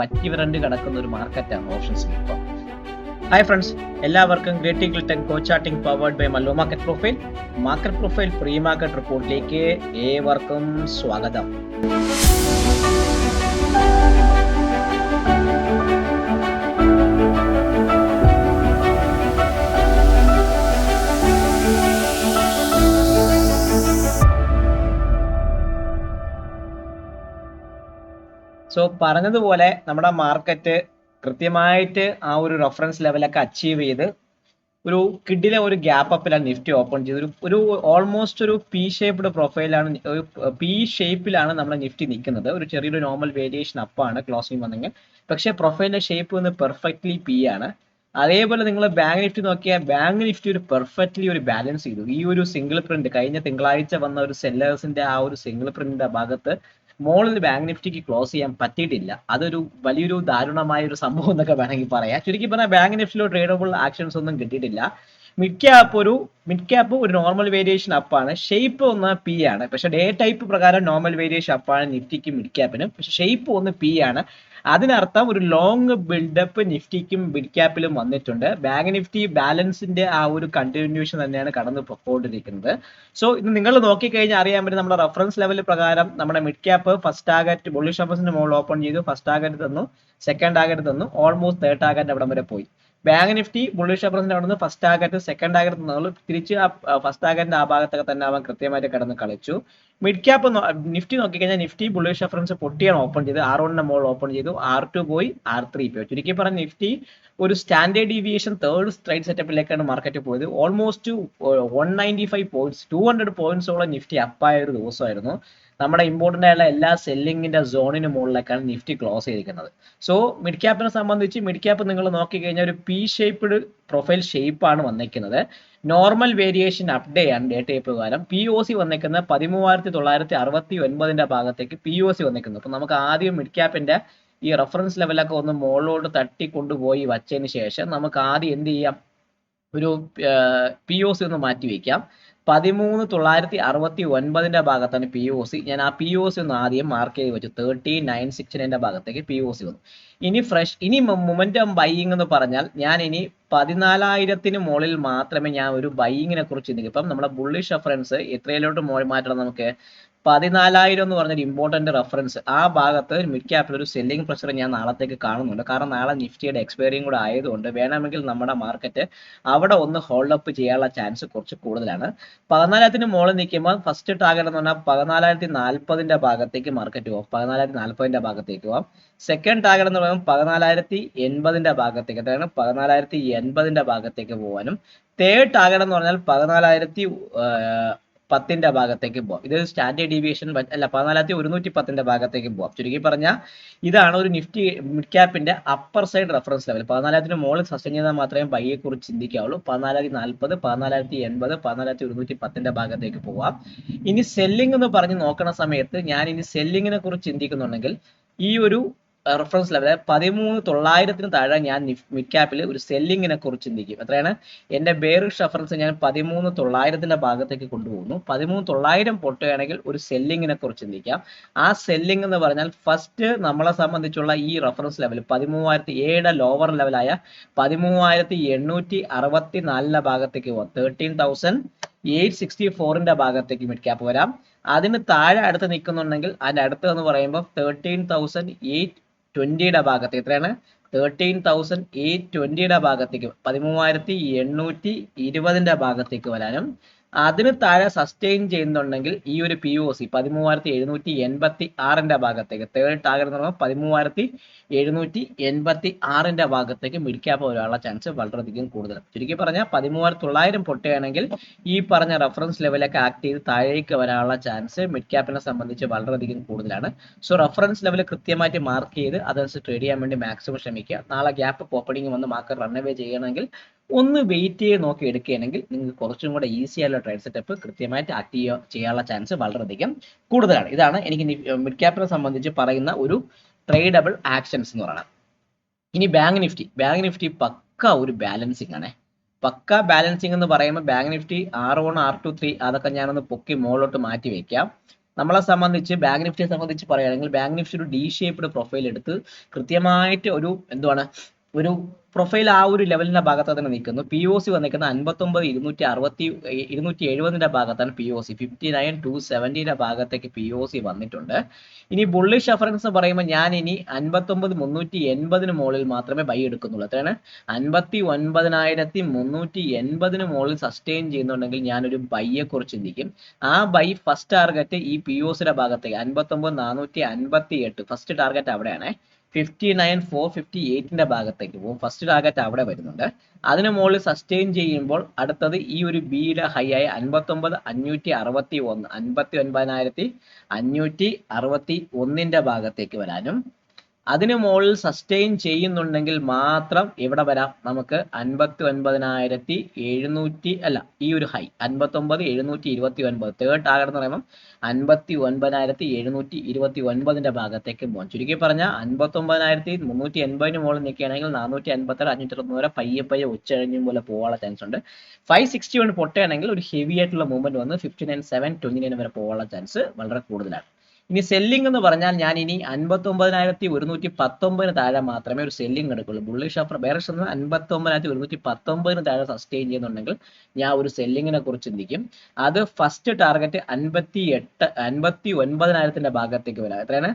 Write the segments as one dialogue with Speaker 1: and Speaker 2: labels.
Speaker 1: പറ്റി വരണ്ട് കിടക്കുന്ന ഒരു മാർക്കറ്റാണ് ഓപ്ഷൻസ് ഇപ്പോൾ. ഹായ് ഫ്രണ്ട്സ്, എല്ലാവർക്കും great eagle tech go charting powered by Mallu market profile pre market റിപ്പോർട്ടിലേക്ക് ഏവർക്കും സ്വാഗതം. സോ പറഞ്ഞതുപോലെ നമ്മുടെ മാർക്കറ്റ് കൃത്യമായിട്ട് ആ ഒരു റെഫറൻസ് ലെവലൊക്കെ അച്ചീവ് ചെയ്ത് ഒരു കിഡിലെ ഒരു ഗ്യാപ്പ് അപ്പിലാണ് നിഫ്റ്റി ഓപ്പൺ ചെയ്ത് ഒരു ഓൾമോസ്റ്റ് ഒരു പി ഷേപ്ഡ് പ്രൊഫൈലാണ്, ഒരു പി ഷേപ്പിലാണ് നമ്മുടെ നിഫ്റ്റി നിൽക്കുന്നത്. ഒരു ചെറിയൊരു നോർമൽ വേരിയേഷൻ അപ്പാണ് ക്ലോസിംഗ് വന്നെങ്കിൽ, പക്ഷേ പ്രൊഫൈലിന്റെ ഷേപ്പ് വന്ന് പെർഫെക്റ്റ്ലി പി ആണ്. അതേപോലെ നിങ്ങൾ ബാങ്ക് നിഫ്റ്റി നോക്കിയാൽ ബാങ്ക് നിഫ്റ്റി ഒരു പെർഫെക്റ്റ്ലി ഒരു ബാലൻസ് ചെയ്തു. ഈ ഒരു സിംഗിൾ പ്രിന്റ് കഴിഞ്ഞ തിങ്കളാഴ്ച വന്ന ഒരു സെല്ലേഴ്സിന്റെ ആ ഒരു സിംഗിൾ പ്രിന്റിന്റെ ഭാഗത്ത് മോളിൽ ബാങ്ക് നിഫ്റ്റിക്ക് ക്ലോസ് ചെയ്യാൻ പറ്റിയിട്ടില്ല. അതൊരു വലിയൊരു ദാരുണമായ ഒരു സംഭവം എന്നൊക്കെ വേണമെങ്കിൽ പറയാം. ചുരുക്കി പറഞ്ഞാൽ ബാങ്ക് നിഫ്റ്റിയിലോ ട്രേഡബിൾ ആക്ഷൻസ് ഒന്നും കിട്ടിയിട്ടില്ല. മിഡ് ക്യാപ്പ് ഒരു നോർമൽ വേരിയേഷൻ അപ്പാണ്, ഷേപ്പ് ഒന്ന് പി ആണ്. പക്ഷെ ഡേ ടൈപ്പ് പ്രകാരം നോർമൽ വേരിയേഷൻ അപ്പാണ് നിഫ്റ്റിക്കും മിഡ് ക്യാപ്പിനും, പക്ഷെ ഷേപ്പ് ഒന്ന് പി ആണ്. അതിനർത്ഥം ഒരു ലോങ് ബിൽഡപ്പ് നിഫ്റ്റിക്കും മിഡ് ക്യാപ്പിലും വന്നിട്ടുണ്ട്. ബാങ്ക് നിഫ്റ്റി ബാലൻസിന്റെ ആ ഒരു കണ്ടിന്യൂഷൻ തന്നെയാണ് കടന്നു പോയിക്കൊണ്ടിരിക്കുന്നത്. സോ ഇത് നിങ്ങൾ നോക്കിക്കഴിഞ്ഞാൽ അറിയാൻ പറ്റും, നമ്മുടെ റെഫറൻസ് ലെവൽ പ്രകാരം നമ്മുടെ mid cap first target bullish ഓപ്പറേഷന്റെ മുകളിൽ ഓപ്പൺ ചെയ്തു, ഫസ്റ്റ് ടാർഗറ്റ് തന്നു, സെക്കൻഡ് ടാർഗറ്റ് തന്നു, ഓൾമോസ്റ്റ് തേർഡ് ടാർഗറ്റ് അവിടം വരെ പോയി. ബാങ്ക് നിഫ്റ്റി ബുള്ളിഷ് ഓപ്പറേഷന്റെ അവിടെ നിന്ന് ഫസ്റ്റ് ടാർഗറ്റ് സെക്കൻഡ് ടാർഗറ്റ് തന്നുള്ളൂ, തിരിച്ച് ഫസ്റ്റ് ടാർഗറ്റിന്റെ ആ ഭാഗത്തൊക്കെ തന്നെ അവൻ കൃത്യമായിട്ട് കടന്ന് കളിച്ചു. മിഡ് ക്യാപ്പ് നിഫ്റ്റി നോക്കിക്കഴിഞ്ഞാൽ നിഫ്റ്റി ബുള്ളിഷ് റെഫറൻസ് പൊട്ടിയാണ് ഓപ്പൺ ചെയ്ത്, R1ന്റെ മുകളിൽ ഓപ്പൺ ചെയ്തു, R2 പോയി, R3 പോയി. ചുരുക്കി പറഞ്ഞ നിഫ്റ്റി ഒരു സ്റ്റാൻഡേർഡ് ഡീവിയേഷൻ തേർഡ് സ്ട്രൈറ്റ് സെറ്റപ്പിലേക്കാണ് മാർക്കറ്റ് പോയത്. ഓൾമോസ്റ്റ് 195 പോയിന്റ്സ് 200 പോയിന്റ്സോളം നിഫ്റ്റി അപ്പായ ഒരു ദിവസമായിരുന്നു. നമ്മുടെ ഇമ്പോർട്ടൻ്റ് ആയുള്ള എല്ലാ സെല്ലിങ്ങിന്റെ സോണിന് മുകളിലേക്കാണ് നിഫ്റ്റി ക്ലോസ് ചെയ്തിരിക്കുന്നത്. സോ മിഡ് ക്യാപ്പിനെ സംബന്ധിച്ച് മിഡ് ക്യാപ്പ് നിങ്ങൾ നോക്കിക്കഴിഞ്ഞാൽ ഒരു പി ഷേപ്ഡ് പ്രൊഫൈൽ ഷേപ്പാണ് വന്നിരിക്കുന്നത്. നോർമൽ വേരിയേഷൻ അപ്ഡേ ആണ് ഡേ ടൈപ്പ് പ്രകാരം. പി ഒ സി വന്നിരിക്കുന്നത് 13,969 ഭാഗത്തേക്ക് പി ഒ സി വന്നിരിക്കുന്നത്. അപ്പൊ നമുക്ക് ആദ്യം മിഡ് ക്യാപ്പിന്റെ ഈ റെഫറൻസ് ലെവലൊക്കെ ഒന്ന് മുകളിലോട്ട് തട്ടി കൊണ്ടുപോയി വച്ചതിന് ശേഷം നമുക്ക് ആദ്യം എന്ത് ചെയ്യാം, ഒരു പി ഒ സി ഒന്ന് മാറ്റി വയ്ക്കാം. 13,969 ഭാഗത്താണ് പി ഒ സി. ഞാൻ ആ പി ഒ സി ഒന്ന് ആദ്യം മാർക്ക് ചെയ്ത് വെച്ചു. 13,969 ഭാഗത്തേക്ക് പി ഒ സി വന്നു. ഇനി മൊമെന്റം ബൈയിങ് എന്ന് പറഞ്ഞാൽ ഞാൻ ഇനി 14,000 മുകളിൽ മാത്രമേ ഞാൻ ഒരു ബൈയിങ്ങിനെ കുറിച്ച് ചിന്തിക്കും. ഇപ്പം നമ്മുടെ ബുള്ളിഷ് റെഫറൻസ് എത്രയിലോട്ട് മാറ്റണം, നമുക്ക് 14,000 എന്ന് പറഞ്ഞൊരു ഇമ്പോർട്ടന്റ് റെഫറൻസ് ആ ഭാഗത്ത് മിഡ് ക്യാപ്പിൽ ഒരു സെല്ലിംഗ് പ്രഷർ ഞാൻ നാളത്തേക്ക് കാണുന്നുണ്ട്. കാരണം നാളെ നിഫ്റ്റിയുടെ എക്സ്പയറിയും കൂടെ ആയതുകൊണ്ട് വേണമെങ്കിൽ നമ്മുടെ മാർക്കറ്റ് അവിടെ ഒന്ന് ഹോൾഡ് അപ്പ് ചെയ്യാനുള്ള ചാൻസ് കുറച്ച് കൂടുതലാണ്. 14,000 മുകളിൽ നിൽക്കുമ്പോൾ ഫസ്റ്റ് ടാർഗറ്റ് എന്ന് പറഞ്ഞാൽ 14,040 ഭാഗത്തേക്ക് മാർക്കറ്റ് പോകാം, 14,040 ഭാഗത്തേക്ക് പോകാം. സെക്കൻഡ് ടാർഗറ്റ് എന്ന് പറയുമ്പോൾ 14,080 ഭാഗത്തേക്ക്, അതാണ് 14,080 ഭാഗത്തേക്ക് പോകാനും. തേർഡ് ടാർഗറ്റ് എന്ന് പറഞ്ഞാൽ 14,010 ഭാഗത്തേക്ക് പോകാം. ഇത് സ്റ്റാൻഡേർഡ് ഡീവിയേഷൻ അല്ല, 14,110 ഭാഗത്തേക്ക് പോകാം. ചുരുക്കി പറഞ്ഞാൽ ഇതാണ് ഒരു നിഫ്റ്റി മിഡ് ക്യാപ്പിന്റെ അപ്പർ സൈഡ് റെഫറൻസ് ലെവൽ. 14,000 മുകളിൽ സസ്റ്റെയിൻ ചെയ്താൽ മാത്രമേ ബൈയെ കുറിച്ച് ചിന്തിക്കാവുള്ളൂ. 14,040, 14,080, 14,110 ഭാഗത്തേക്ക് പോവാം. ഇനി സെല്ലിംഗ് എന്ന് പറഞ്ഞ് നോക്കുന്ന സമയത്ത് ഞാൻ ഇനി സെല്ലിങ്ങിനെ കുറിച്ച് ചിന്തിക്കുന്നുണ്ടെങ്കിൽ ഈ ഒരു റെഫറൻസ് ലെവൽ 13,900 താഴെ ഞാൻ മിഡ് ക്യാപ്പിൽ ഒരു സെല്ലിങ്ങിനെ കുറിച്ച് ചിന്തിക്കും. എത്രയാണ് എന്റെ ബെയറിഷ് റെഫറൻസ്, ഞാൻ 13,900 ഭാഗത്തേക്ക് കൊണ്ടുപോകുന്നു. 13,900 പൊട്ടുകയാണെങ്കിൽ ഒരു സെല്ലിങ്ങിനെ കുറിച്ച് ചിന്തിക്കാം. ആ സെല്ലിംഗ് എന്ന് പറഞ്ഞാൽ ഫസ്റ്റ് നമ്മളെ സംബന്ധിച്ചുള്ള ഈ റെഫറൻസ് ലെവൽ 13,007 ലോവർ ലെവലായ 13,864 ഭാഗത്തേക്ക് പോകാം. 13,864 ഭാഗത്തേക്ക് മിഡ് ക്യാപ്പ് വരാം. അതിന് താഴെ അടുത്ത് നിൽക്കുന്നുണ്ടെങ്കിൽ അതിന്റെ അടുത്ത് എന്ന് പറയുമ്പോൾ 13,820 ഭാഗത്തേക്ക്, എത്രയാണ് 13,820 ഭാഗത്തേക്ക് 13,820 ഭാഗത്തേക്ക് വരാനും. അതിന് താഴെ സസ്റ്റെയിൻ ചെയ്യുന്നുണ്ടെങ്കിൽ ഈ ഒരു പി ഒ സി 13,786 ഭാഗത്തേക്ക്, തേർഡ് ടാർഗറ്റ് എന്ന് പറയുമ്പോൾ 13,786 ഭാഗത്തേക്ക് മിഡ് ക്യാപ്പ് വരാനുള്ള ചാൻസ് വളരെയധികം കൂടുതലാണ്. ചുരുക്കി പറഞ്ഞാൽ 13,900 പൊട്ടുകയാണെങ്കിൽ ഈ പറഞ്ഞ റെഫറൻസ് ലെവലൊക്കെ ആക്ട് ചെയ്ത് താഴേക്ക് വരാനുള്ള ചാൻസ് മിഡ് ക്യാപ്പിനെ സംബന്ധിച്ച് വളരെയധികം കൂടുതലാണ്. സോ റെഫറൻസ് ലെവൽ കൃത്യമായിട്ട് മാർക്ക് ചെയ്ത് അതനുസരിച്ച് ട്രേഡ് ചെയ്യാൻ വേണ്ടി മാക്സിമം ശ്രമിക്കുക. നാളെ ഗ്യാപ്പ് ഓപ്പണിംഗ് വന്ന് മാർക്കറ്റ് റൺഅവേ ചെയ്യണമെങ്കിൽ ഒന്ന് വെയിറ്റ് ചെയ്ത് നോക്കി എടുക്കുകയാണെങ്കിൽ നിങ്ങൾക്ക് കുറച്ചും കൂടെ ഈസി ആയിട്ടുള്ള ട്രേഡ് സെറ്റപ്പ് കൃത്യമായിട്ട് ആക്റ്റീവ് ചെയ്യാനുള്ള ചാൻസ് വളരെയധികം കൂടുതലാണ്. ഇതാണ് എനിക്ക് മിഡ് ക്യാപ്പിനെ സംബന്ധിച്ച് പറയുന്ന ഒരു ട്രേഡബിൾ ആക്ഷൻസ് എന്ന് പറയുന്നത്. ഇനി ബാങ്ക് നിഫ്റ്റി പക്ക ഒരു ബാലൻസിങ് ആണ്. പക്ക ബാലൻസിങ് എന്ന് പറയുമ്പോൾ ബാങ്ക് നിഫ്റ്റി R1, R2, 3 അതൊക്കെ ഞാനൊന്ന് പൊക്കി മുകളിലോട്ട് മാറ്റി വെക്കാം. നമ്മളെ സംബന്ധിച്ച് ബാങ്ക് നിഫ്റ്റിയെ സംബന്ധിച്ച് പറയുകയാണെങ്കിൽ ബാങ്ക് നിഫ്റ്റി ഒരു ഡി ഷേപ്ഡ് പ്രൊഫൈൽ എടുത്ത് കൃത്യമായിട്ട് ഒരു എന്തുവാണ് ഒരു പ്രൊഫൈൽ ആ ഒരു ലെവലിന്റെ ഭാഗത്ത് തന്നെ നിൽക്കുന്നു. പി ഒ സി വന്നിരിക്കുന്ന 59,270 ഭാഗത്താണ് പി ഒ സി. 59,270 ഭാഗത്തേക്ക് പി ഒ സി വന്നിട്ടുണ്ട്. ഇനി ബുള്ളിഷ് റഫറൻസ് പറയുമ്പോൾ ഞാൻ ഇനി 59,380 മുകളിൽ മാത്രമേ ബൈ എടുക്കുന്നുള്ളൂ. എത്രയാണ്? 59,380 മുകളിൽ സസ്റ്റെയിൻ ചെയ്യുന്നുണ്ടെങ്കിൽ ഞാനൊരു ബൈയെ കുറിച്ച് ചിന്തിക്കും. ആ ബൈ ഫസ്റ്റ് ടാർഗറ്റ് ഈ പി ഒ സിയുടെ ഭാഗത്തേക്ക് 59,458 ഫസ്റ്റ് ടാർഗറ്റ് അവിടെയാണ്. 59,458 ഭാഗത്തേക്ക് പോകും. ഫസ്റ്റ് ടാർഗറ്റ് അവിടെ വരുന്നുണ്ട്. അതിന് മുകളിൽ സസ്റ്റെയിൻ ചെയ്യുമ്പോൾ അടുത്തത് ഈ ഒരു ബിയുടെ ഹൈ ആയ 59,561 59,561 ഭാഗത്തേക്ക് വരാനും അതിന് മുകളിൽ സസ്റ്റെയിൻ ചെയ്യുന്നുണ്ടെങ്കിൽ മാത്രം എവിടെ വരാം? നമുക്ക് 59,700 അല്ല, ഈ ഒരു ഹൈ 59,729 തേർഡ് ടാർഗറ്റ് എന്ന് പറയുമ്പോൾ 59,729 ഭാഗത്തേക്ക് പോകാം. ചുരുക്കി പറഞ്ഞാൽ 59,380 മുകളിൽ നിൽക്കുകയാണെങ്കിൽ 456 560 വരെ പയ്യെ ഉച്ചകഴിഞ്ഞും പോലെ പോകാനുള്ള ചാൻസ് ഉണ്ട്. 561 പൊട്ടുകയാണെങ്കിൽ ഒരു ഹെവി ആയിട്ടുള്ള മൂവ്മെന്റ് വന്ന് 59,729 വരെ പോകാനുള്ള ചാൻസ് വളരെ കൂടുതലാണ്. ഇനി സെല്ലിംഗ് എന്ന് പറഞ്ഞാൽ ഞാൻ ഇനി 59,119 താഴെ മാത്രമേ ഒരു സെല്ലിംഗ് എടുക്കുള്ളൂ. ബുള്ളിഷ് ഓഫർ ബെയറിഷ് എന്ന് 59,119 താഴെ സസ്റ്റെയിൻ ചെയ്യുന്നുണ്ടെങ്കിൽ ഞാൻ ഒരു സെല്ലിങ്ങിനെ കുറിച്ച് ചിന്തിക്കും. അത് ഫസ്റ്റ് ടാർഗറ്റ് 59,000 ഭാഗത്തേക്ക് വരാം. എത്രയാണ്?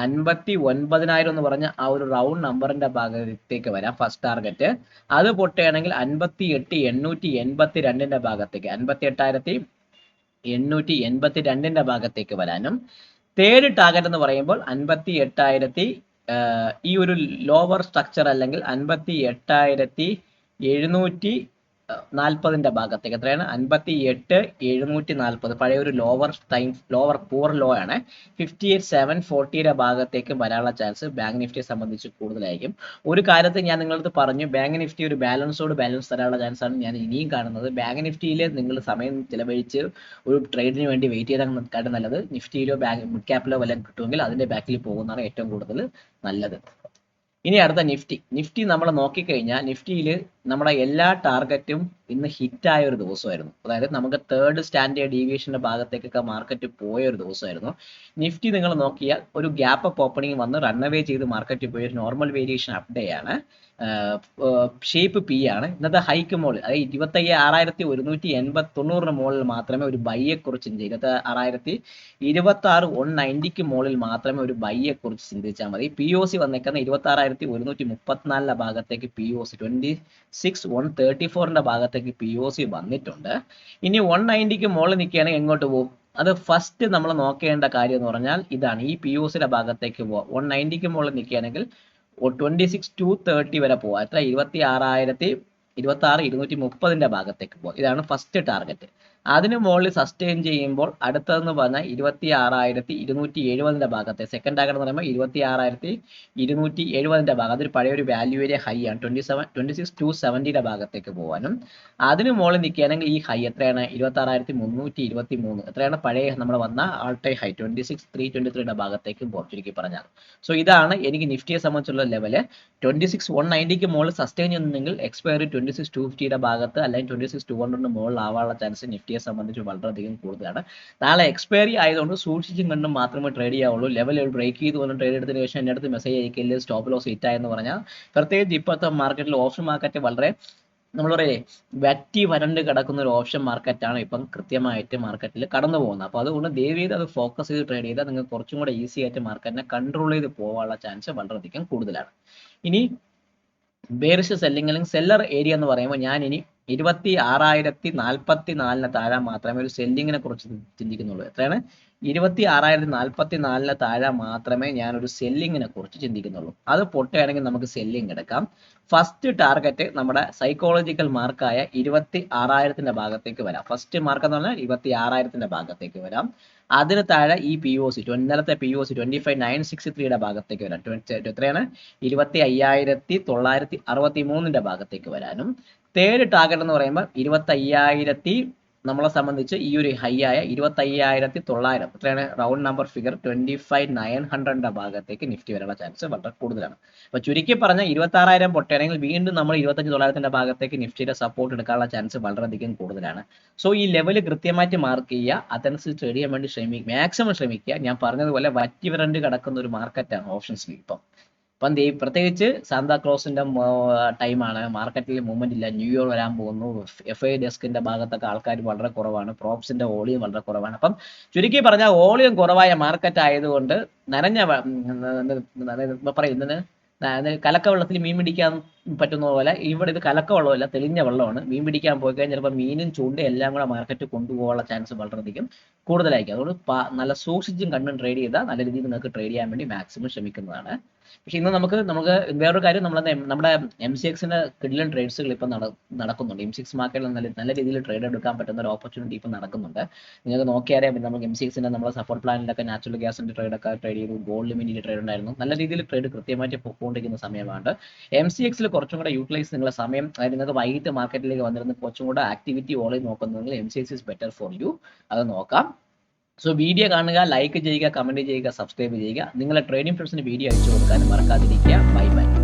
Speaker 1: 59,000 എന്ന് പറഞ്ഞ ആ ഒരു റൗണ്ട് നമ്പറിന്റെ ഭാഗത്തേക്ക് വരാം ഫസ്റ്റ് ടാർഗറ്റ്. അത് പൊട്ടുകയാണെങ്കിൽ 58,882 ഭാഗത്തേക്ക് 58,882 ഭാഗത്തേക്ക് വരാനും തേർഡ് ടാർഗറ്റ് എന്ന് പറയുമ്പോൾ 58,000 ഈ ഒരു ലോവർ സ്ട്രക്ചർ അല്ലെങ്കിൽ 58,740 ഭാഗത്തേക്ക്. എത്രയാണ്? 58,740 പഴയ ഒരു ലോവർ പൂർ ലോ ആണ്. 58,740 ഭാഗത്തേക്ക് വരാനുള്ള ചാൻസ് ബാങ്ക് നിഫ്റ്റിയെ സംബന്ധിച്ച് കൂടുതലായിരിക്കും. ഒരു കാര്യത്തിൽ ഞാൻ നിങ്ങളടുത്ത് പറഞ്ഞു, ബാങ്ക് നിഫ്റ്റി ഒരു ബാലൻസ് തരാനുള്ള ചാൻസ് ആണ് ഞാൻ ഇനിയും കാണുന്നത്. ബാങ്ക് നിഫ്റ്റിയിൽ നിങ്ങൾ സമയം ചിലവഴിച്ച് ഒരു ട്രേഡിന് വേണ്ടി വെയിറ്റ് ചെയ്താൽ നല്ലത്. നിഫ്റ്റിയിലോ മിഡ് ക്യാപ്പിലോ വല്ലതും കിട്ടുമെങ്കിൽ അതിന്റെ ബാക്കിൽ പോകുന്നതാണ് ഏറ്റവും കൂടുതൽ നല്ലത്. ഇനി അടുത്ത നിഫ്റ്റി നമ്മൾ നോക്കിക്കഴിഞ്ഞാൽ നിഫ്റ്റിയിൽ നമ്മുടെ എല്ലാ ടാർഗറ്റും ഇന്ന് ഹിറ്റായ ഒരു ദിവസമായിരുന്നു. അതായത് നമുക്ക് തേർഡ് സ്റ്റാൻഡേർഡ് ഡീവിയേഷന്റെ ഭാഗത്തേക്കൊക്കെ മാർക്കറ്റ് പോയ ഒരു ദിവസമായിരുന്നു. നിഫ്റ്റി നിങ്ങൾ നോക്കിയാൽ ഒരു ഗ്യാപ്പ് അപ്പ് ഓപ്പണിംഗ് വന്ന് റൺഅവേ ചെയ്ത് മാർക്കറ്റ് പോയ ഒരു നോർമൽ വേരിയേഷൻ അപ്ഡേ ആണ്. ഷേപ്പ് പി ആണ്. ഇന്നത്തെ ഹൈക്ക് മുകളിൽ അതായത് 26,190 മുകളിൽ മാത്രമേ ഒരു ബൈയെ കുറിച്ച് ചിന്തിക്കുക. 26,190 മുകളിൽ മാത്രമേ ഒരു ബൈയെ കുറിച്ച് ചിന്തിച്ചാൽ മതി. പി ഒ സി വന്നേക്കുന്ന 26,134 ഭാഗത്തേക്ക് പി ഒ സി 26,134 ഭാഗത്തേക്ക് പി ഒ സി വന്നിട്ടുണ്ട്. ഇനി 190 മുകളിൽ നിൽക്കുകയാണെങ്കിൽ എങ്ങോട്ട് പോകും? അത് ഫസ്റ്റ് നമ്മൾ നോക്കേണ്ട കാര്യം എന്ന് പറഞ്ഞാൽ ഇതാണ്. ഈ പി ഒ സിയുടെ ഭാഗത്തേക്ക് പോവാം. 190 മുകളിൽ നിൽക്കുകയാണെങ്കിൽ 26,230 വരെ പോവാം. എത്ര? 26,230 ഭാഗത്തേക്ക് പോവാം. ഇതാണ് ഫസ്റ്റ് ടാർഗറ്റ്. അതിന് മുകളിൽ സസ്റ്റെയിൻ ചെയ്യുമ്പോൾ അടുത്തതെന്ന് പറഞ്ഞാൽ 26,270 ഭാഗത്തെ സെക്കൻഡ് ടാർഗറ്റ് എന്ന് പറയുമ്പോൾ 26,270 ഭാഗം. അതൊരു പഴയ ഒരു വാല്യൂ ഏരിയ ഹൈ ആണ്. 26,270 ഭാഗത്തേക്ക് പോകാനും അതിന് മുകളിൽ നിൽക്കുകയാണെങ്കിൽ ഈ ഹൈ എത്രയാണ്? 26,323. എത്രയാണ്? പഴയ നമ്മൾ വന്ന ആൾ ടൈം ഹൈ 26,323 ഭാഗത്തേക്ക് പോകും ചുരുക്കി പറഞ്ഞാൽ. സോ ഇതാണ് എനിക്ക് നിഫ്റ്റിയെ സംബന്ധിച്ചുള്ള ലെവല്. 26,190 മുകളിൽ സസ്റ്റെയിൻ ചെയ്യുന്നുണ്ടെങ്കിൽ എക്സ്പയറി 26,250 ഭാഗത്ത് അല്ലെങ്കിൽ 26,200 മുകളിൽ ആവാനുള്ള ചാൻസ് നിഫ്റ്റിയെ സംബന്ധിച്ച് വളരെയധികം കൂടുതലാണ്. നാളെ എക്സ്പയറി ആയതുകൊണ്ട് സൂക്ഷിച്ചും കണ്ടും മാത്രമേ ട്രേഡ് ചെയ്യാവുള്ളൂ. ലെവൽ ബ്രേക്ക് ചെയ്ത് വന്ന് ട്രേഡ് എടുത്തതിന് ശേഷം എൻ്റെ അടുത്ത് മെസ്സേജ് അയക്കില്ല സ്റ്റോപ്പ് ലോസ് ഹിറ്റ് ആയെന്ന് പറഞ്ഞാൽ, പ്രത്യേകിച്ച് ഇപ്പോഴത്തെ മാർക്കറ്റിൽ ഓപ്ഷൻ മാർക്കറ്റ് വളരെ നമ്മൾ പറയേ വറ്റി വരണ്ട് കിടക്കുന്ന ഒരു ഓപ്ഷൻ മാർക്കറ്റാണ് ഇപ്പം കൃത്യമായിട്ട് മാർക്കറ്റിൽ കടന്നു പോകുന്നത്. അപ്പോൾ അതുകൊണ്ട് ദയവ് ചെയ്ത് അത് ഫോക്കസ് ചെയ്ത് ട്രേഡ് ചെയ്താൽ നിങ്ങൾക്ക് കുറച്ചും കൂടെ ഈസി ആയിട്ട് മാർക്കറ്റിനെ കൺട്രോൾ ചെയ്ത് പോകാനുള്ള ചാൻസ് വളരെയധികം കൂടുതലാണ്. ഇനി ബെയറിഷ് സെല്ലിംഗ് അല്ലെങ്കിൽ സെല്ലർ ഏരിയ എന്ന് പറയുമ്പോൾ ഞാൻ ഇനി 26,044 താഴെ മാത്രമേ ഒരു സെല്ലിങ്ങിനെ കുറിച്ച് ചിന്തിക്കുന്നുള്ളൂ. എത്രയാണ്? 26,044 താഴെ മാത്രമേ ഞാൻ ഒരു സെല്ലിങ്ങിനെ കുറിച്ച് ചിന്തിക്കുന്നുള്ളൂ. അത് പൊട്ടുകയാണെങ്കിൽ നമുക്ക് സെല്ലിംഗ് എടുക്കാം. ഫസ്റ്റ് ടാർഗറ്റ് നമ്മുടെ സൈക്കോളജിക്കൽ മാർക്കായ 26,000 ഭാഗത്തേക്ക് വരാം. ഫസ്റ്റ് മാർക്ക് എന്ന് പറഞ്ഞാൽ 26,000 ഭാഗത്തേക്ക് വരാം. അതിന് താഴെ ഈ പി ഒ സി ഇന്നലത്തെ പി ഒ സി 25,963 ഭാഗത്തേക്ക് വരാം. എത്രയാണ്? 25,963 ഭാഗത്തേക്ക് വരാനും തേർഡ് ടാർഗറ്റ് എന്ന് പറയുമ്പോൾ 25,000 നമ്മളെ സംബന്ധിച്ച് ഈ ഒരു ഹൈ ആയ 25,900 എത്രയാണ് റൗണ്ട് നമ്പർ ഫിഗർ 25,900 ഭാഗത്തേക്ക് നിഫ്റ്റി വരാനുള്ള ചാൻസ് വളരെ കൂടുതലാണ്. അപ്പൊ ചുരുക്കി പറഞ്ഞ 26,000 പൊട്ടുകയാണെങ്കിൽ വീണ്ടും നമ്മൾ 25,900 ഭാഗത്തേക്ക് നിഫ്റ്റിയുടെ സപ്പോർട്ട് എടുക്കാനുള്ള ചാൻസ് വളരെയധികം കൂടുതലാണ്. സോ ഈ ലെവൽ കൃത്യമായിട്ട് മാർക്ക് ചെയ്യുക, അതനുസരിച്ച് ട്രേഡ് ചെയ്യാൻ വേണ്ടി മാക്സിമം ശ്രമിക്കുക. ഞാൻ പറഞ്ഞതുപോലെ വറ്റി വരണ്ട് കിടക്കുന്ന ഒരു മാർക്കറ്റാണ് ഓപ്ഷൻസിൽ ഇപ്പം. അപ്പം പ്രത്യേകിച്ച് സാന്താക്ലോസിന്റെ ടൈമാണ്, മാർക്കറ്റിൽ മൂവ്മെന്റ് ഇല്ല, ന്യൂ ഇയർ വരാൻ പോകുന്നു, FI ഡെസ്കിന്റെ ഭാഗത്തൊക്കെ ആൾക്കാർ വളരെ കുറവാണ്, പ്രോപ്സിന്റെ വോളിയം വളരെ കുറവാണ്. അപ്പം ചുരുക്കി പറഞ്ഞാൽ വോളിയം കുറവായ മാർക്കറ്റ് ആയതുകൊണ്ട് നനഞ്ഞ പറയുന്നതിന് കലക്ക വെള്ളത്തിൽ മീൻ പിടിക്കാൻ പറ്റുന്ന പോലെ ഇവിടെ ഇത് കലക്ക വെള്ളമല്ല, തെളിഞ്ഞ വെള്ളമാണ്. മീൻ പിടിക്കാൻ പോയി കഴിഞ്ഞാൽ ചിലപ്പോൾ മീനും ചൂണ്ട എല്ലാം കൂടെ മാർക്കറ്റ് കൊണ്ടുപോകാനുള്ള ചാൻസ് വളരെയധികം കൂടുതലായിരിക്കും. അതുകൊണ്ട് നല്ല സൂക്ഷിച്ചും കണ്ടും ട്രേഡ് ചെയ്താൽ നല്ല രീതിയിൽ നിങ്ങൾക്ക് ട്രേഡ് ചെയ്യാൻ വേണ്ടി മാക്സിമം ശ്രമിക്കുന്നതാണ്. പക്ഷെ ഇന്ന് നമുക്ക് വേറൊരു കാര്യം, നമ്മുടെ MCXന്റെ കിഡിലൻ ട്രേഡ്സുകൾ ഇപ്പം നടക്കുന്നുണ്ട്. MCX മാർക്കറ്റിൽ നല്ല രീതിയിൽ ട്രേഡ് എടുക്കാൻ പറ്റുന്ന ഒരു ഓപ്പർച്യൂണിറ്റി ഇപ്പം നടക്കുന്നുണ്ട്. നിങ്ങൾക്ക് നോക്കിയാൽ നമുക്ക് MCXന്റെ നമ്മുടെ സപ്പോർട്ട് പ്ലാനിലൊക്കെ നാച്ചുറൽ ഗ്യാസിന്റെ ട്രേഡൊക്കെ ട്രേഡ് ചെയ്തു, ഗോൾഡ് മിനിന്റെ ട്രേഡ് ഉണ്ടായിരുന്നു. നല്ല രീതിയിൽ ട്രേഡ് കൃത്യമായിട്ട് പൊക്കോണ്ടിരിക്കുന്ന സമയമാണ്. MCXൽ കുറച്ചും കൂടെ യൂട്ടിലൈസ് നിങ്ങളുടെ സമയം, അതായത് നിങ്ങൾക്ക് വൈകിട്ട് മാർക്കറ്റിലേക്ക് വന്നിരുന്ന കുറച്ചും കൂടെ ആക്ടിവിറ്റി വോളിയം നോക്കുന്നെങ്കിൽ MCX is better for you, അത് നോക്കാം. സോ വീഡിയോ കാണുക, ലൈക്ക് ചെയ്യുക, കമന്റ് ചെയ്യുക, സബ്സ്ക്രൈബ് ചെയ്യുക. നിങ്ങളെ ട്രേഡിംഗ് ഫ്രണ്ട്സിന് വീഡിയോ അയച്ചു കൊടുക്കാനും മറക്കാതിരിക്കുക. Bye by.